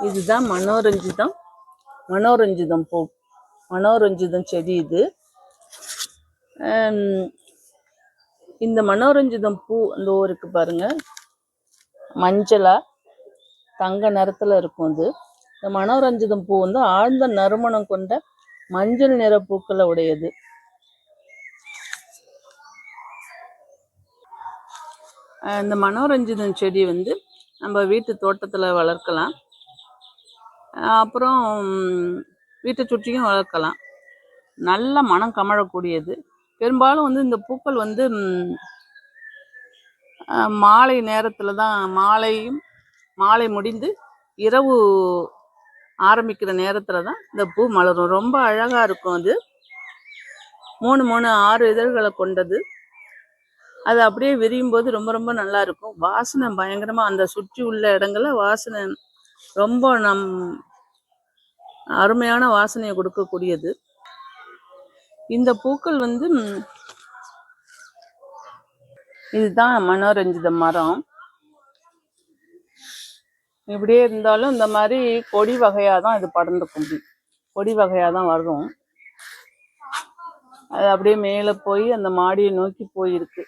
இதுதான் மனோரஞ்சிதம். மனோரஞ்சிதம் பூ, மனோரஞ்சிதம் செடி இது. இந்த மனோரஞ்சிதம் பூ அந்த இருக்கு பாருங்க, மஞ்சளா தங்க நிறத்துல இருக்கும். அது இந்த மனோரஞ்சிதம் பூ வந்து ஆழ்ந்த நறுமணம் கொண்ட மஞ்சள் நிற பூக்களை உடையது. இந்த மனோரஞ்சிதம் செடி வந்து நம்ம வீட்டு தோட்டத்துல வளர்க்கலாம், அப்புறம் வீட்டை சுற்றியும் வளர்க்கலாம். நல்ல மனம் கமழக்கூடியது. பெரும்பாலும் வந்து இந்த பூக்கள் வந்து மாலை நேரத்துல தான், மாலை முடிந்து இரவு ஆரம்பிக்கிற நேரத்துல தான் இந்த பூ மலரும். ரொம்ப அழகா இருக்கும். அது 6 இதழ்களை கொண்டது. அது அப்படியே விரியும் போது ரொம்ப ரொம்ப நல்லா இருக்கும். வாசனை பயங்கரமா, அந்த சுற்றி உள்ள இடங்கள்ல வாசனை ரொம்ப அருமையான வாசனையை கொடுக்கக்கூடியது. இந்த பூக்கள் வந்து இதுதான் மனோரஞ்சித மரம். இப்படியே இருந்தாலும் இந்த மாதிரி கொடி வகையா தான் இது படர்ந்துக்கும். கொடி வகையா தான் வரும். அது அப்படியே மேலே போய் அந்த மாடியை நோக்கி போயிருக்கு.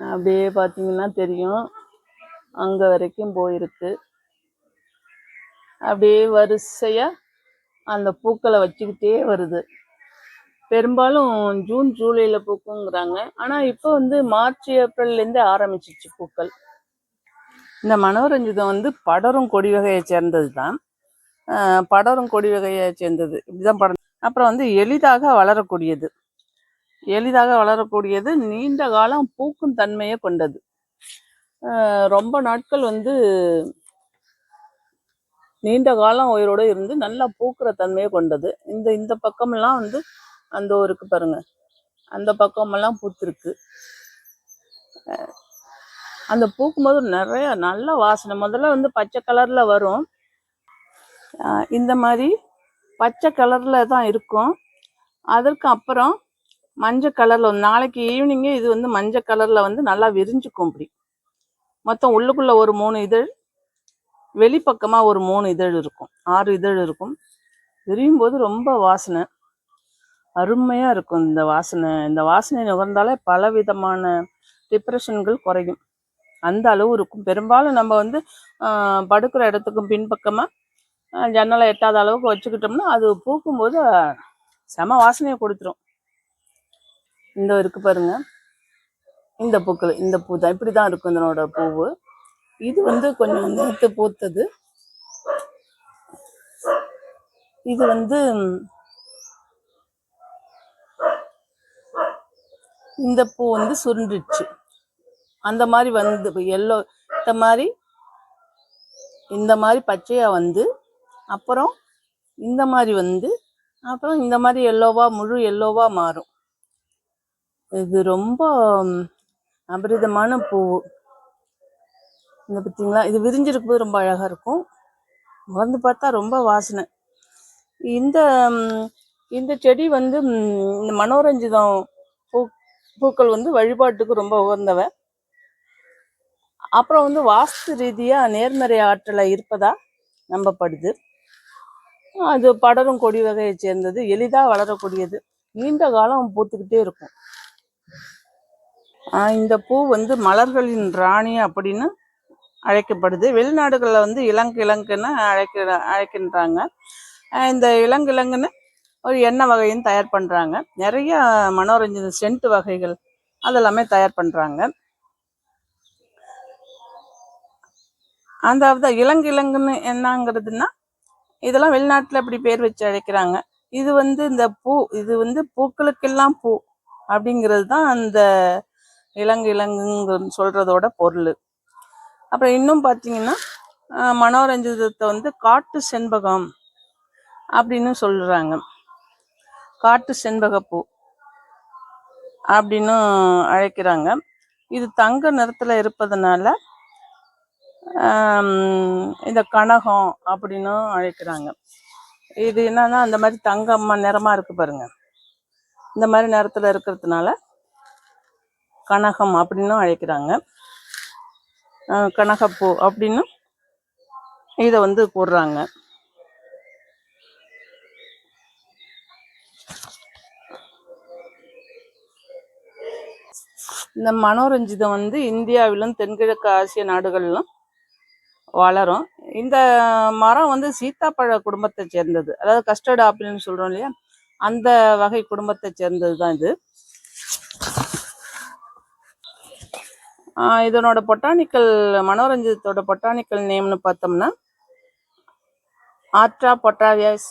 அப்படியே பார்த்தீங்கன்னா தெரியும், அங்க வரைக்கும் போயிருக்கு. அப்படியே வரிசையா அந்த பூக்களை வச்சுக்கிட்டே வருது. பெரும்பாலும் ஜூன் ஜூலைல பூக்குங்கிறாங்க. ஆனா இப்போ வந்து மார்ச் ஏப்ரல்லேருந்தே ஆரம்பிச்சிச்சு பூக்கள். இந்த மனோரஞ்சிதம் வந்து படரும் கொடி வகையை சேர்ந்தது தான். படரும் கொடி வகையை சேர்ந்தது இப்படிதான் படம். அப்புறம் வந்து எளிதாக வளரக்கூடியது, நீண்ட காலம் பூக்கும் தன்மையை கொண்டது. ரொம்ப நாட்கள் வந்து நீண்ட காலம் உயிரோடு இருந்து நல்லா பூக்கிற தன்மையை கொண்டது. இந்த பக்கமெல்லாம் வந்து அந்த இருக்கு பாருங்க, அந்த பக்கமெல்லாம் பூத்திருக்கு. அந்த பூக்கும்போது நிறைய நல்ல வாசனை. முதல்ல வந்து பச்சை கலர்ல வரும். இந்த மாதிரி பச்சை கலர்ல தான் இருக்கும். அதற்கு அப்புறம் மஞ்சள் கலர்ல, நாளைக்கு ஈவினிங்கே இது வந்து மஞ்சள் கலர்ல வந்து நல்லா விரிஞ்சுக்கும். இப்படி மொத்தம் உள்ளுக்குள்ள ஒரு 3 இதழ், வெளிப்பக்கமா ஒரு 3 இதழ் இருக்கும், 6 இதழ் இருக்கும். விரியும் போது ரொம்ப வாசனை அருமையா இருக்கும். இந்த வாசனை நுகர்ந்தாலே பல விதமான டிப்ரெஷன்கள் குறையும். அந்த அளவு இருக்கும். பெரும்பாலும் நம்ம வந்து படுக்கிற இடத்துக்கும் பின்பக்கமா ஜன்னலை எட்டாத அளவுக்கு வச்சுக்கிட்டோம்னா அது பூக்கும்போது செம வாசனையை கொடுத்துரும். இந்த இருக்கு பாருங்க, இந்த பூக்கள், இந்த பூ தான் இப்படிதான் இருக்கும் இதனோட பூவு. இது வந்து கொஞ்சம் நேரத்து பூத்தது. இது வந்து இந்த பூ வந்து சுருண்டுச்சு. அந்த மாதிரி வந்து எல்லோ, இந்த மாதிரி பச்சையா வந்து, அப்புறம் இந்த மாதிரி வந்து, அப்புறம் இந்த மாதிரி எல்லோவா, முழு எல்லோவா மாறும். இது ரொம்ப அபரிதமான பூ. இந்த பார்த்தீங்களா, இது விரிஞ்சிருக்கும் போது ரொம்ப அழகா இருக்கும். வந்து பார்த்தா ரொம்ப வாசனை. இந்த செடி வந்து இந்த மனோரஞ்சிதம் பூக்கள் வந்து வழிபாட்டுக்கு ரொம்ப உகந்தவை. அப்புறம் வந்து வாஸ்து ரீதியா நேர்மறை ஆற்றலை இருப்பதா நம்பப்படுது. அது படரும் கொடி வகையை சேர்ந்தது, எளிதா வளரக்கூடியது, நீண்ட காலம் பூத்துக்கிட்டே இருக்கும். இந்த பூ வந்து மலர்களின் ராணி அப்படின்னு அழைக்கப்படுது. வெளிநாடுகளில் வந்து இளங்குன்னு அழைக்கின்றாங்க. இந்த இளங்குன்னு ஒரு எண்ணெய் வகையும் தயார் பண்ணுறாங்க. நிறைய மனோரஞ்சித சென்ட் வகைகள் அதெல்லாமே தயார் பண்ணுறாங்க. அந்த இளங்குன்னு என்னங்கிறதுனா, இதெல்லாம் வெளிநாட்டில் இப்படி பேர் வச்சு அழைக்கிறாங்க. இது வந்து இந்த பூ, இது வந்து பூக்களுக்கெல்லாம் பூ அப்படிங்கிறது தான் அந்த இளங்குன்னு சொல்றதோட பொருள். அப்புறம் இன்னும் பார்த்தீங்கன்னா, மனோரஞ்சிதத்தை வந்து காட்டு செண்பகம் அப்படின்னு சொல்றாங்க. காட்டு செண்பகப்பூ அப்படின்னு அழைக்கிறாங்க. இது தங்க நிறத்துல இருப்பதனால இந்த கனகம் அப்படின்னு அழைக்கிறாங்க. இது என்னன்னா, அந்த மாதிரி தங்கம்மா நிறமா இருக்கு பாருங்க, இந்த மாதிரி நிறத்துல இருக்கிறதுனால கனகம் அப்படின்னு அழைக்கிறாங்க. கனகப்பூ அப்படின்னு இதை வந்து போடுறாங்க. இந்த மனோரஞ்சிதம் வந்து இந்தியாவிலும் தென்கிழக்கு ஆசிய நாடுகளிலும் வளரும். இந்த மரம் வந்து சீத்தாப்பழ குடும்பத்தை சேர்ந்தது, அதாவது கஸ்டர்ட் ஆப்பிள்னு சொல்றோம் இல்லையா, அந்த வகை குடும்பத்தை சேர்ந்தது தான் இது. இதனோட பொட்டானிக்கல், மனோரஞ்சிதத்தோட பொட்டானிக்கல் நேம்னு பார்த்தோம்னா ஆர்ட்ரா பொட்டாவியஸ்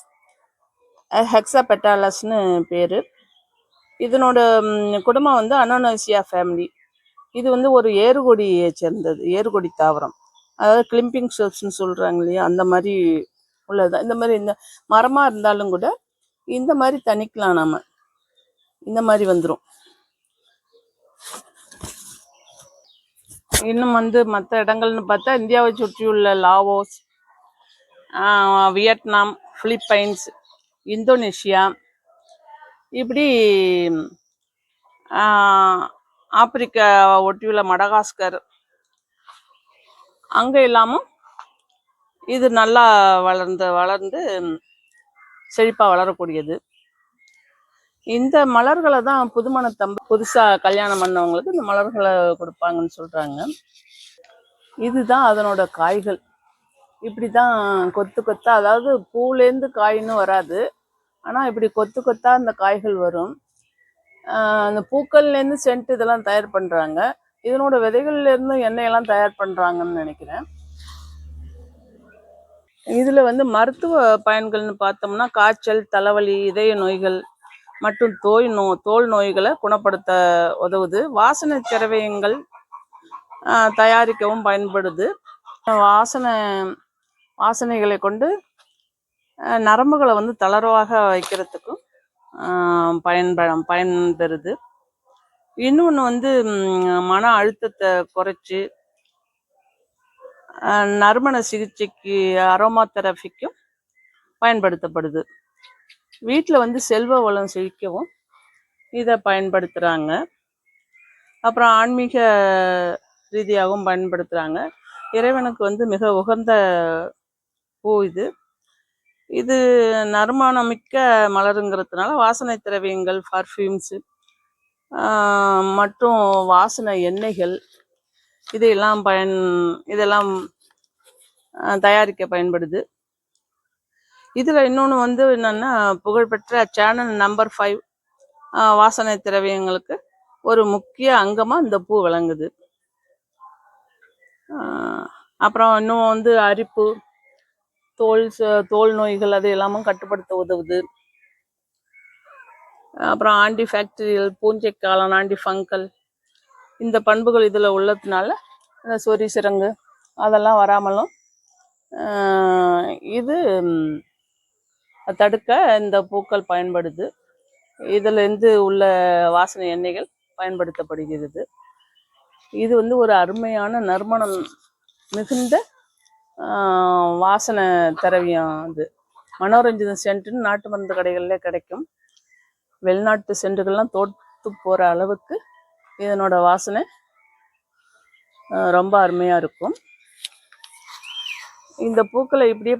ஹெக்ஸாபெட்டாலஸ்னு பேர். இதனோட குடும்பம் வந்து அனோனேசியா ஃபேமிலி. இது வந்து ஒரு ஏறுகொடியை சேர்ந்தது, ஏறுகொடி தாவரம். அதாவது கிளிம்பிங் ஷெல்ஸ்ன்னு சொல்கிறாங்க இல்லையா, அந்த மாதிரி உள்ளதுதான். இந்த மாதிரி இந்த மரமாக இருந்தாலும் கூட இந்த மாதிரி தணிக்கலாம், நாம் இந்த மாதிரி வந்துடும். இன்னும் வந்து மற்ற இடங்கள்னு பார்த்தா இந்தியாவை சுற்றியுள்ள லாவோஸ், வியட்நாம், பிலிப்பைன்ஸ், இந்தோனேஷியா, இப்படி ஆப்பிரிக்கா ஒட்டியுள்ள மடகாஸ்கர், அங்கே இல்லாமல் இது நல்லா வளர்ந்து செழிப்பாக வளரக்கூடியது. இந்த மலர்களை தான் புதுமணத்தம்பு புதுசாக கல்யாணம் பண்ணவங்களுக்கு இந்த மலர்களை கொடுப்பாங்கன்னு சொல்கிறாங்க. இதுதான் அதனோட காய்கள். இப்படி தான் கொத்து கொத்தா, அதாவது பூலேருந்து காயின்னு வராது, ஆனால் இப்படி கொத்து கொத்தா இந்த காய்கள் வரும். அந்த பூக்கள்லேருந்து சென்ட் இதெல்லாம் தயார் பண்ணுறாங்க. இதனோட விதைகள்லேருந்து எண்ணெயெல்லாம் தயார் பண்ணுறாங்கன்னு நினைக்கிறேன். இதில் வந்து மருத்துவ பயன்கள்னு பார்த்தோம்னா காய்ச்சல், தலைவலி, இதய நோய்கள் மற்றும் தோல் நோய்களை குணப்படுத்த உதவுது. வாசனை திரவியங்கள் தயாரிக்கவும் பயன்படுது. வாசனைகளை கொண்டு நரம்புகளை வந்து தளர்வாக வைக்கிறதுக்கும் பயன்பெறுது. இன்னொன்று வந்து மன அழுத்தத்தை குறைச்சி நறுமண சிகிச்சைக்கு, அரோமா தெரபிக்கும் பயன்படுத்தப்படுது. வீட்டில் வந்து செல்வ வளம் செழிக்கவும் இதை பயன்படுத்துகிறாங்க. அப்புறம் ஆன்மீக ரீதியாகவும் பயன்படுத்துகிறாங்க. இறைவனுக்கு வந்து மிக உகந்த பூ இது. இது நறுமணமிக்க மலருங்கிறதுனால வாசனை திரவியங்கள், பர்ஃப்யூம்ஸு மற்றும் வாசனை எண்ணெய்கள் இதெல்லாம் தயாரிக்க பயன்படுது. இதில் இன்னொன்று வந்து என்னென்னா, புகழ்பெற்ற சேனல் நம்பர் 5 வாசனை திரவியங்களுக்கு ஒரு முக்கிய அங்கமாக இந்த பூ விளங்குது. அப்புறம் இன்னும் வந்து அரிப்பு, தோல் நோய்கள் அது எல்லாமும் கட்டுப்படுத்த உதவுது. அப்புறம் ஆன்டிபாக்டீரியல், பூஞ்சைக்காளான், ஆன்டிஃபங்கல் இந்த பண்புகள் இதில் உள்ளதுனால இந்த சொறி சிரங்கு அதெல்லாம் வராமலும் இது தடுக்க இந்த பூக்கள் பயன்படுது. இதிலிருந்து உள்ள வாசனை எண்ணெய்கள் பயன்படுத்தப்படுகிறது. இது வந்து ஒரு அருமையான நறுமணம் மிகுந்த வாசனை திரவியம். அது மனோரஞ்சிதம் சென்ட்டுன்னு நாட்டு மருந்து கடைகளில் கிடைக்கும். வெளிநாட்டு சென்ட்டுகள்லாம் தோற்று போகிற அளவுக்கு இதனோட வாசனை ரொம்ப அருமையாக இருக்கும். இந்த பூக்களை இப்படியே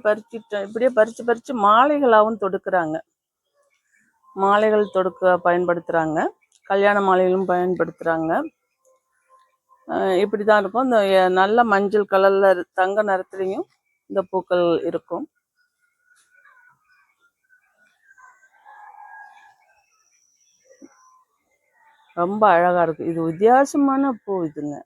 பறித்து மாலைகளாகவும் தொடுக்கிறாங்க. மாலைகள் தொடுக்க பயன்படுத்துகிறாங்க, கல்யாண மாலைகளும் பயன்படுத்துகிறாங்க. இப்படி தான் இருக்கும். இந்த நல்ல மஞ்சள் கலரில் தங்க நிறத்துலையும் இந்த பூக்கள் இருக்கும். ரொம்ப அழகாக இருக்குது. இது வித்தியாசமான பூ இதுங்க.